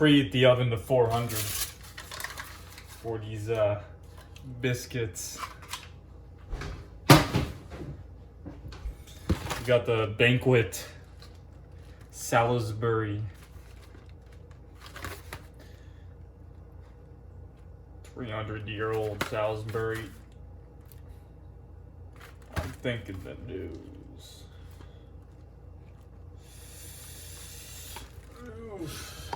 preheat the oven to 400 for these biscuits. We got the Banquet Salisbury. 300-year-old Salisbury. I'm thinking the news. Oof.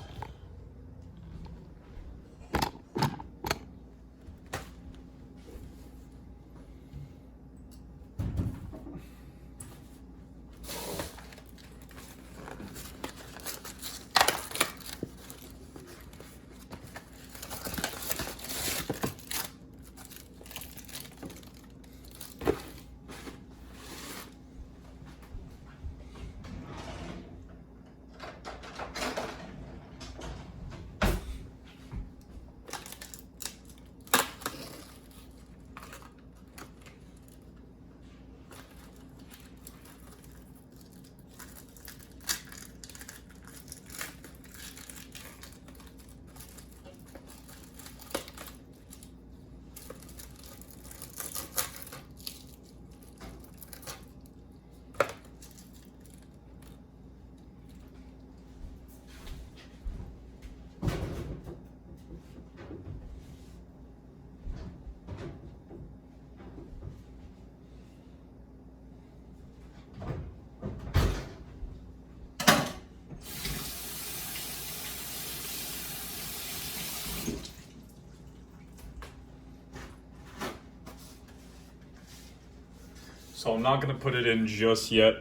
So I'm not gonna put it in just yet,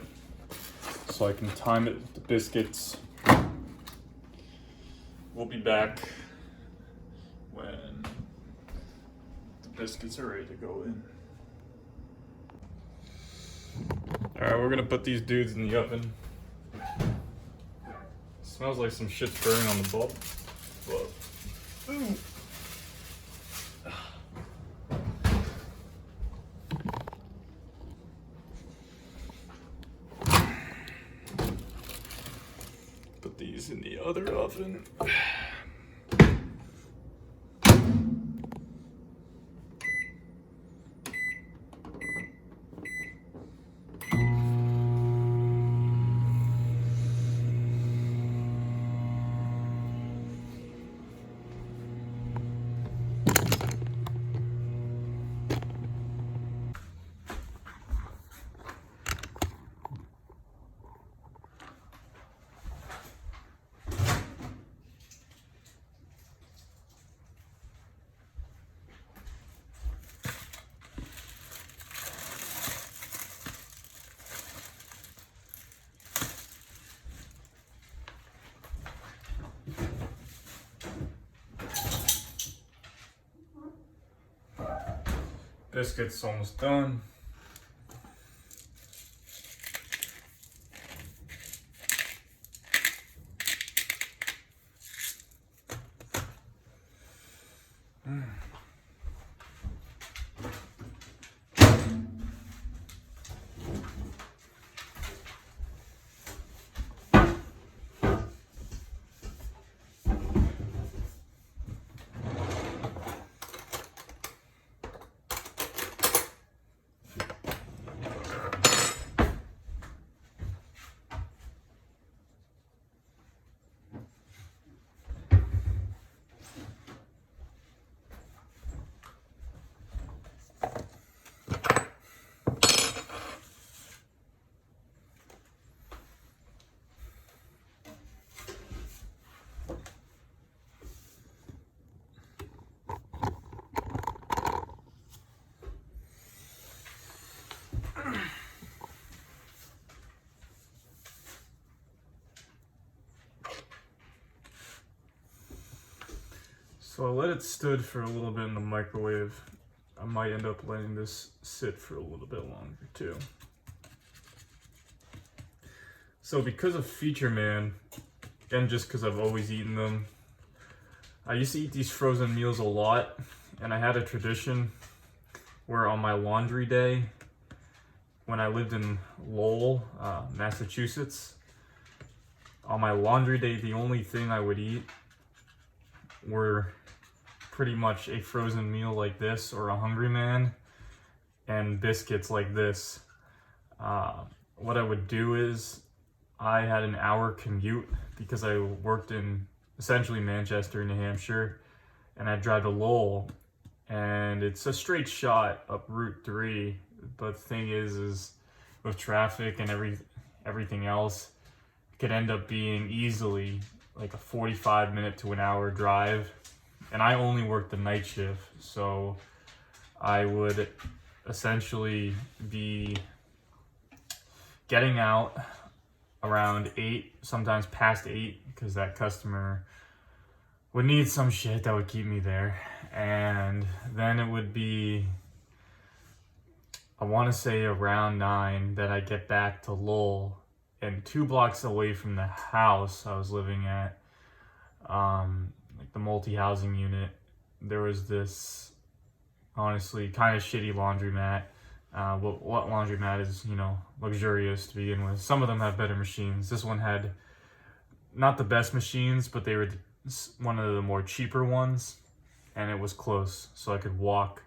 so I can time it with the biscuits. We'll be back when the biscuits are ready to go in. Alright, we're gonna put these dudes in the oven. Smells like some shit's burning on the bulb. Ooh. Put these in the other oven. Biscuits almost done. So I let it stood for a little bit in the microwave. I might end up letting this sit for a little bit longer too. So because of Feature Man, and just because I've always eaten them, I used to eat these frozen meals a lot, and I had a tradition where on my laundry day, when I lived in Lowell, Massachusetts, on my laundry day, the only thing I would eat were pretty much a frozen meal like this, or a Hungry Man, and biscuits like this. What I would do is, I had an hour commute because I worked in essentially Manchester, New Hampshire, and I'd drive to Lowell, and it's a straight shot up Route 3. But the thing is with traffic and everything else, it could end up being easily like a 45-minute to an hour drive. And I only worked the night shift, so I would essentially be getting out around 8, sometimes past 8, because that customer would need some shit that would keep me there. And then it would be, I want to say around 9, that I get back to Lowell, and 2 blocks away from the house I was living at, like the multi-housing unit, there was this honestly kind of shitty laundromat. What laundromat is, luxurious to begin with. Some of them have better machines. This one had not the best machines, but they were one of the more cheaper ones, and it was close, so I could walk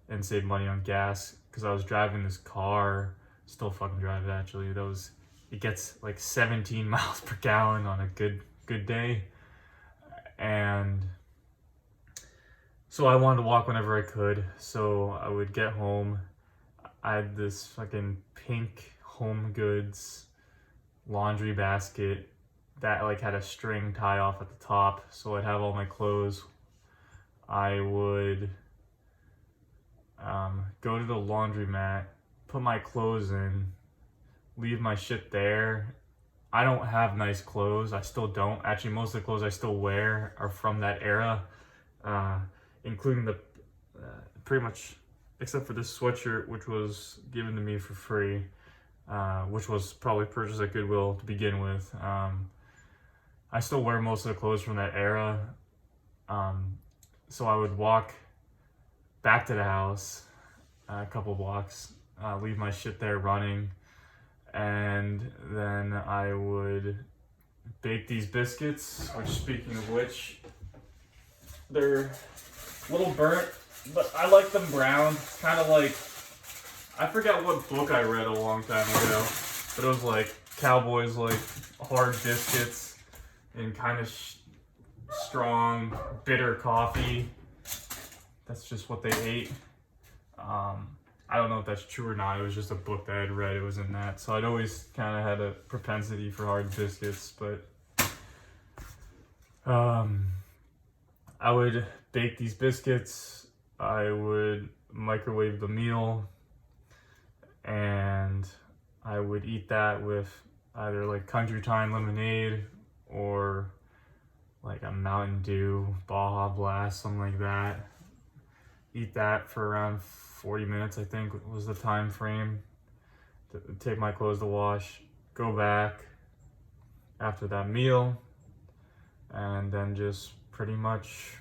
and save money on gas, because I was driving this car, still fucking drive it actually, it gets like 17 miles per gallon on a good day. And so I wanted to walk whenever I could, so I would get home. I had this fucking pink Home Goods laundry basket that like had a string tie off at the top, so I'd have all my clothes. I would go to the laundromat, put my clothes in, leave my shit there. I don't have nice clothes. I still don't. Actually, most of the clothes I still wear are from that era, including the pretty much, except for this sweatshirt, which was given to me for free, which was probably purchased at Goodwill to begin with. I still wear most of the clothes from that era. So I would walk back to the house a couple blocks, leave my shit there running, and then I would bake these biscuits, which, speaking of which, they're a little burnt, but I like them brown, kind of like, I forgot what book I read a long time ago, but it was like cowboys like hard biscuits and kind of strong, bitter coffee. That's just what they ate. I don't know if that's true or not. It was just a book that I'd read. It was in that. So I'd always kind of had a propensity for hard biscuits, but I would bake these biscuits. I would microwave the meal, and I would eat that with either like Country Time lemonade or like a Mountain Dew, Baja Blast, something like that. Eat that for around 40 minutes, I think was the time frame. Take my clothes to wash, go back after that meal, and then just pretty much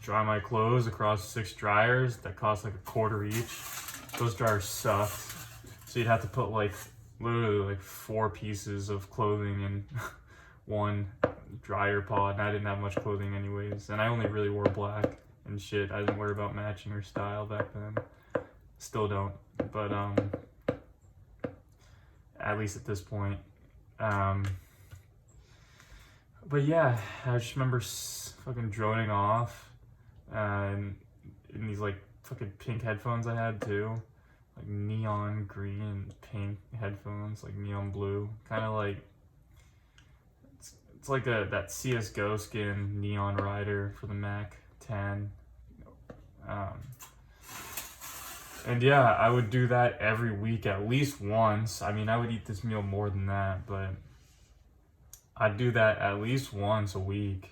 dry my clothes across 6 dryers that cost like $1 each. Those dryers sucked. So you'd have to put like literally like 4 pieces of clothing in one dryer pod, and I didn't have much clothing anyways, and I only really wore black and shit. I didn't worry about matching or style back then. Still don't, but at least at this point. But yeah, I just remember fucking droning off, and in these like fucking pink headphones I had too, like neon green and pink headphones, like neon blue, kind of like it's like that CS:GO skin Neon Rider for the Mac 10. And yeah, I would do that every week at least once. I mean, I would eat this meal more than that, but I'd do that at least once a week,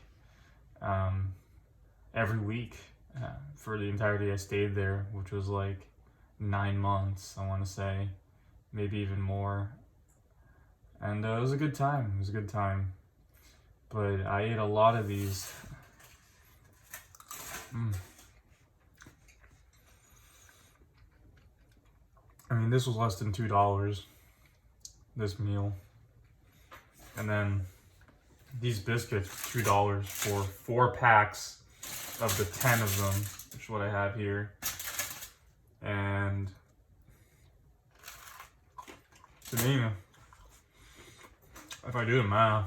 every week, for the entirety I stayed there, which was like 9 months, I want to say, maybe even more. And it was a good time. It was a good time. But I ate a lot of these. I mean, this was less than $2, this meal. And then these biscuits for $2 for 4 packs of the 10 of them, which is what I have here. And to me, if I do the math,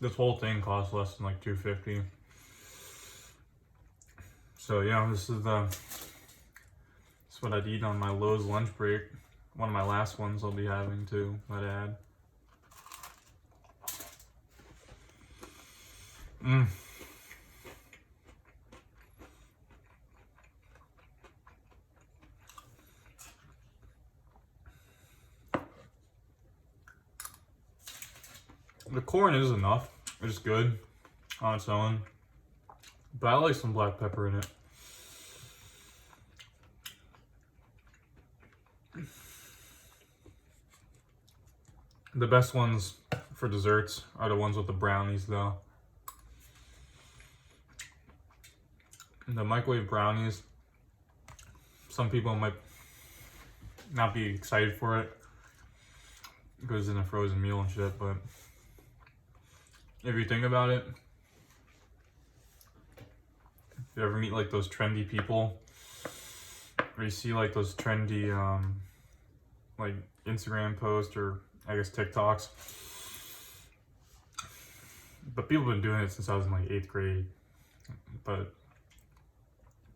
this whole thing costs less than like $2.50. So yeah, this is what I'd eat on my Lowe's lunch break. One of my last ones I'll be having too, might add. The corn is enough. It's good on its own. But I like some black pepper in it. The best ones for desserts are the ones with the brownies though. The microwave brownies, some people might not be excited for it because it's in a frozen meal and shit, but if you think about it, if you ever meet like those trendy people, or you see like those trendy like Instagram posts or I guess TikToks, but people have been doing it since I was in like 8th grade, but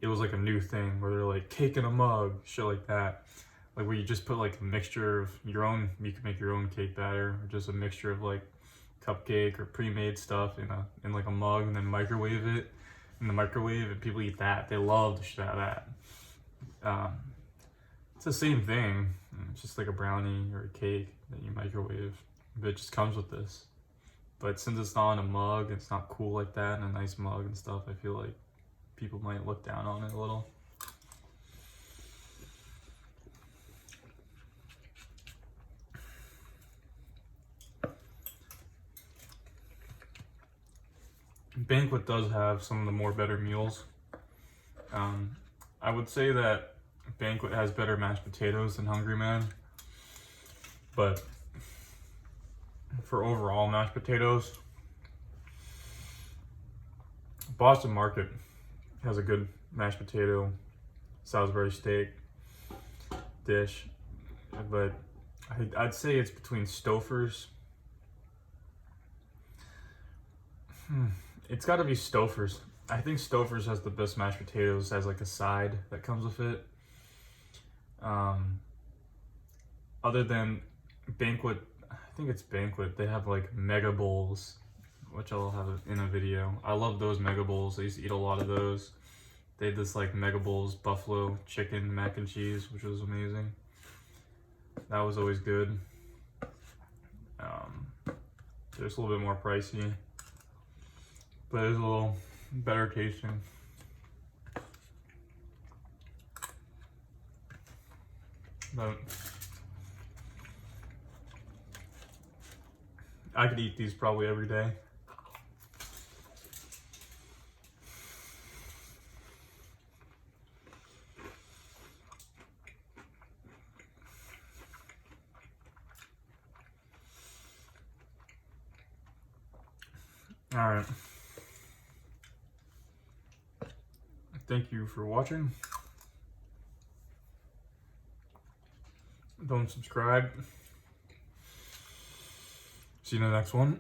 it was like a new thing where they're like cake in a mug, shit like that. Like where you just put like a mixture of your own, you can make your own cake batter, or just a mixture of like cupcake or pre-made stuff in like a mug and then microwave it in the microwave, and people eat that. They love the shit out of that. It's the same thing. It's just like a brownie or a cake that you microwave, but it just comes with this. But since it's not in a mug, it's not cool like that in a nice mug and stuff, I feel like people might look down on it a little. Banquet does have some of the more better meals. I would say that Banquet has better mashed potatoes than Hungry Man, but for overall mashed potatoes, Boston Market has a good mashed potato Salisbury steak dish, but I'd say it's between Stouffer's. It's got to be Stouffer's. I think Stouffer's has the best mashed potatoes as like a side that comes with it. Other than Banquet, I think it's Banquet, they have like mega bowls, which I'll have in a video. I love those mega bowls. I used to eat a lot of those. They had this like mega bowls buffalo chicken mac and cheese, which was amazing. That was always good. They're just a little bit more pricey, but it's a little better tasting. But I could eat these probably every day. All right. Thank you for watching. Don't subscribe. See you in the next one.